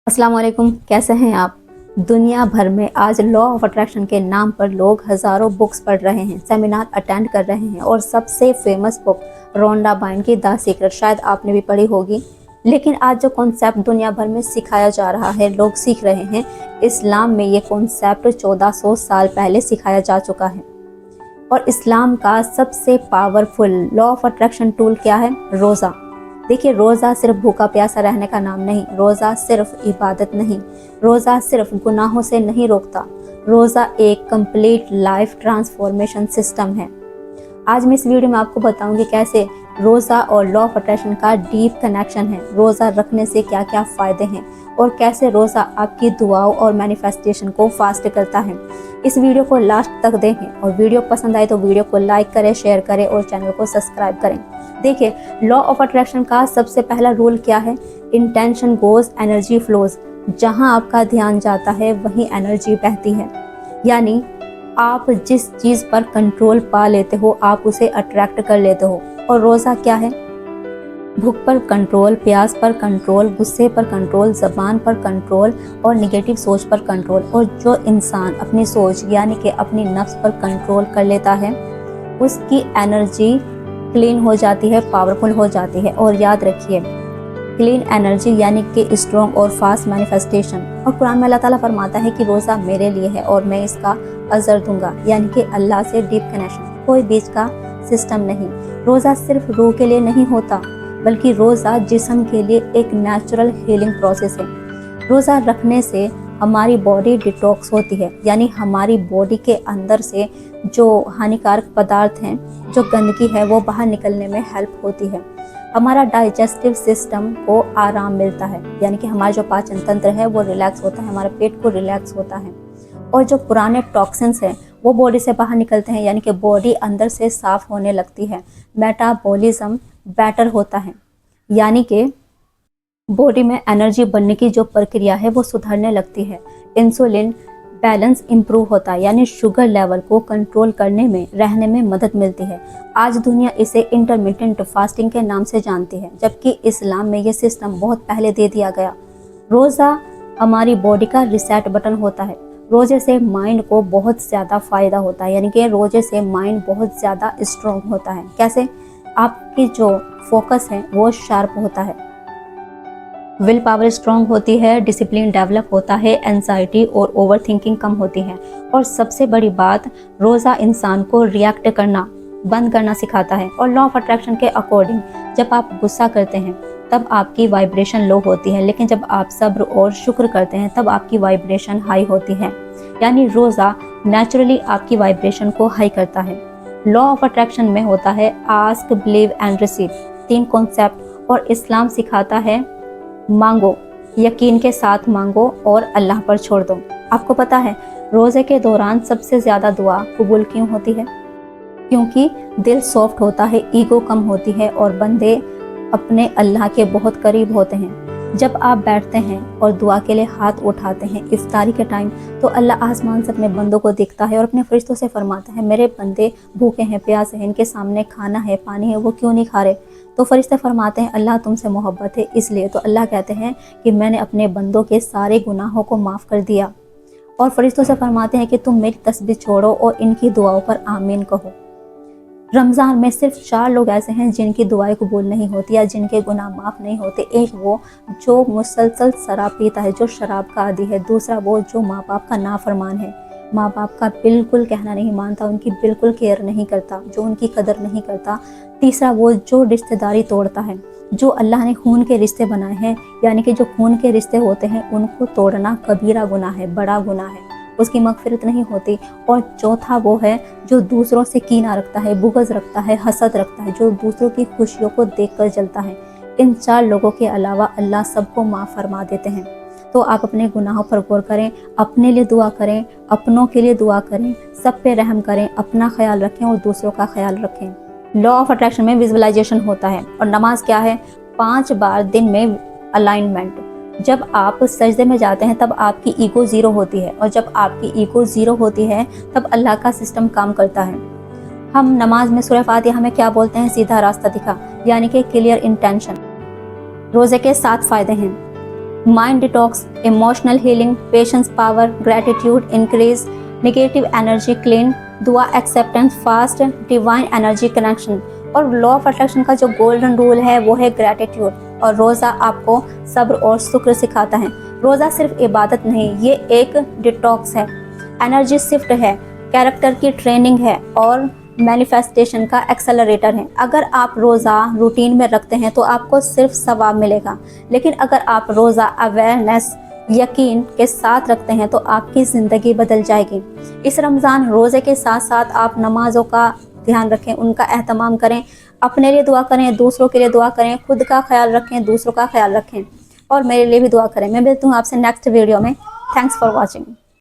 अस्सलाम वालेकुम, कैसे हैं आप। दुनिया भर में आज लॉ ऑफ अट्रैक्शन के नाम पर लोग हज़ारों बुक्स पढ़ रहे हैं, सेमिनार अटेंड कर रहे हैं और सबसे फेमस बुक रोंडा बाइन की द सीक्रेट शायद आपने भी पढ़ी होगी। लेकिन आज जो कॉन्सेप्ट दुनिया भर में सिखाया जा रहा है, लोग सीख रहे हैं, इस्लाम में ये कॉन्सेप्ट 1400 साल पहले सिखाया जा चुका है। और इस्लाम का सबसे powerful law of attraction tool क्या है? रोज़ा। देखिए, रोज़ा सिर्फ भूखा प्यासा रहने का नाम नहीं, रोज़ा सिर्फ इबादत नहीं, रोज़ा सिर्फ गुनाहों से नहीं रोकता, रोज़ा एक कंप्लीट लाइफ ट्रांसफॉर्मेशन सिस्टम है। आज मैं इस वीडियो में आपको बताऊंगी कैसे रोज़ा और लॉ ऑफ अट्रैक्शन का डीप कनेक्शन है, रोज़ा रखने से क्या क्या फ़ायदे हैं और कैसे रोज़ा आपकी दुआओं और मैनिफेस्टेशन को फास्ट करता है। इस वीडियो को लास्ट तक देखें और वीडियो पसंद आए तो वीडियो को लाइक करें, शेयर करें और चैनल को सब्सक्राइब करें। देखिए, लॉ ऑफ अट्रैक्शन का सबसे पहला रूल क्या है? Intention goes energy flows. जहां आपका ध्यान जाता है वहीं एनर्जी बहती है। यानी आप जिस चीज़ पर कंट्रोल पा लेते हो आप उसे अट्रैक्ट कर लेते हो। और रोज़ा क्या है? भूख पर कंट्रोल, प्यास पर कंट्रोल, गुस्से पर कंट्रोल, ज़बान पर कंट्रोल और निगेटिव सोच पर कंट्रोल। और जो इंसान अपनी सोच यानी कि अपनी नफ्स पर कंट्रोल कर लेता है उसकी एनर्जी क्लीन हो जाती है, पावरफुल हो जाती है। और याद रखिए, क्लीन एनर्जी यानी कि स्ट्रॉन्ग और फास्ट मैनिफेस्टेशन। और कुरान में अल्लाह ताला फरमाता है कि रोज़ा मेरे लिए है और मैं इसका अजर दूंगा, यानी कि अल्लाह से डीप कनेक्शन, कोई बीच का सिस्टम नहीं। रोज़ा सिर्फ रूह के लिए नहीं होता बल्कि रोज़ा जिस्म के लिए एक नेचुरल हीलिंग प्रोसेस है। रोज़ा रखने से हमारी बॉडी डिटॉक्स होती है, यानी हमारी बॉडी के अंदर से जो हानिकारक पदार्थ हैं, जो गंदगी है, वो बाहर निकलने में हेल्प होती है। हमारा डाइजेस्टिव सिस्टम को आराम मिलता है, यानी कि हमारा जो पाचन तंत्र है वो रिलैक्स होता है, हमारे पेट को रिलैक्स होता है। और जो पुराने टॉक्सिन्स हैं वो बॉडी से बाहर निकलते हैं, यानी कि बॉडी अंदर से साफ होने लगती है। मेटाबॉलिज्म बेटर होता है, यानी कि बॉडी में एनर्जी बनने की जो प्रक्रिया है वो सुधरने लगती है। इंसुलिन बैलेंस इंप्रूव होता है, यानी शुगर लेवल को कंट्रोल करने में, रहने में मदद मिलती है। आज दुनिया इसे इंटरमिटेंट फास्टिंग के नाम से जानती है, जबकि इस्लाम में ये सिस्टम बहुत पहले दे दिया गया। रोज़ा हमारी बॉडी का रिसेट बटन होता है। रोज़े से माइंड को बहुत ज़्यादा फ़ायदा होता है, यानी कि रोज़े से माइंड बहुत ज़्यादा स्ट्रॉन्ग होता है। कैसे? आपकी जो फोकस है वो शार्प होता है, विल पावर स्ट्रॉन्ग होती है, डिसिप्लिन डेवलप होता है, एंजाइटी और ओवर थिंकिंग कम होती है। और सबसे बड़ी बात, रोज़ा इंसान को रिएक्ट करना बंद करना सिखाता है। और लॉ ऑफ अट्रैक्शन के अकॉर्डिंग जब आप गुस्सा करते हैं तब आपकी वाइब्रेशन लो होती है, लेकिन जब आप सब्र और शुक्र करते हैं तब आपकी वाइब्रेशन हाई होती है। यानी रोज़ा नेचुरली आपकी वाइब्रेशन को हाई करता है। लॉ ऑफ अट्रैक्शन में होता है ask, believe and receive, 3 concept. और इस्लाम सिखाता है मांगो, यकीन के साथ मांगो और अल्लाह पर छोड़ दो। आपको पता है रोज़े के दौरान सबसे ज़्यादा दुआ कबूल क्यों होती है? क्योंकि दिल सॉफ्ट होता है, ईगो कम होती है और बंदे अपने अल्लाह के बहुत करीब होते हैं। जब आप बैठते हैं और दुआ के लिए हाथ उठाते हैं इफ्तारी के टाइम, तो अल्लाह आसमान से अपने बंदों को देखता है और अपने फरिश्तों से फरमाता है, मेरे बंदे भूखे हैं, प्यासे हैं, इनके सामने खाना है, पानी है, वो क्यों नहीं खा रहे? तो फरिश्ते फरमाते हैं, अल्लाह तुमसे मोहब्बत है इसलिए। तो अल्लाह कहते हैं कि मैंने अपने बंदों के सारे गुनाहों को माफ़ कर दिया। और फरिश्तों से फरमाते हैं कि तुम मेरी तस्बीह छोड़ो और इनकी दुआओं पर आमीन कहो। रमज़ान में सिर्फ 4 लोग ऐसे हैं जिनकी दुआएं कबूल नहीं होती या जिनके गुनाह माफ़ नहीं होते। एक वो जो मुसलसल शराब पीता है, जो शराब का आदी है। दूसरा वो जो माँ बाप का नाफरमान है, माँ बाप का बिल्कुल कहना नहीं मानता, उनकी बिल्कुल केयर नहीं करता, जो उनकी कदर नहीं करता। तीसरा वो जो रिश्तेदारी तोड़ता है, जो अल्लाह ने खून के रिश्ते बनाए हैं, यानी कि जो खून के रिश्ते होते हैं उनको तोड़ना कबीरा गुनाह है, बड़ा गुनाह है, उसकी मगफिरत नहीं होती। और चौथा वो है जो दूसरों से कीना रखता है, बुग़्ज़ रखता है, हसद रखता है, जो दूसरों की खुशियों को देखकर जलता है। इन 4 लोगों के अलावा अल्लाह सबको माफ़ फरमा देते हैं। तो आप अपने गुनाहों पर गौर करें, अपने लिए दुआ करें, अपनों के लिए दुआ करें, सब पे रहम करें, अपना ख्याल रखें और दूसरों का ख्याल रखें। लॉ ऑफ अट्रैक्शन में विजुअलाइजेशन होता है। और नमाज क्या है? 5 बार दिन में अलाइनमेंट। जब आप सजदे में जाते हैं तब आपकी ईगो ज़ीरो होती है, और जब आपकी ईगो ज़ीरो होती है तब अल्लाह का सिस्टम काम करता है। हम नमाज में सूरह फातिहा में क्या बोलते हैं? सीधा रास्ता दिखा, यानी कि क्लियर इंटेंशन। रोज़े के 7 फ़ायदे हैं। mind detox, emotional healing, patience power, gratitude increase, negative energy clean, दुआ acceptance fast, divine energy connection। और लॉ ऑफ अट्रैक्शन का जो गोल्डन रूल है वो है ग्रैटिट्यूड, और रोज़ा आपको सब्र और शुक्र सिखाता है। रोज़ा सिर्फ इबादत नहीं, ये एक डिटॉक्स है, एनर्जी शिफ्ट है, कैरेक्टर की ट्रेनिंग है और मैनिफेस्टेशन का एक्सेलरेटर है। अगर आप रोज़ा रूटीन में रखते हैं तो आपको सिर्फ सवाब मिलेगा, लेकिन अगर आप रोज़ा अवेयरनेस यकीन के साथ रखते हैं तो आपकी ज़िंदगी बदल जाएगी। इस रमज़ान रोज़े के साथ साथ आप नमाज़ों का ध्यान रखें, उनका एहतमाम करें, अपने लिए दुआ करें, दूसरों के लिए दुआ करें, खुद का ख्याल रखें, दूसरों का ख्याल रखें और मेरे लिए भी दुआ करें। मैं मिलती हूँ आपसे नेक्स्ट वीडियो में। Thanks for watching.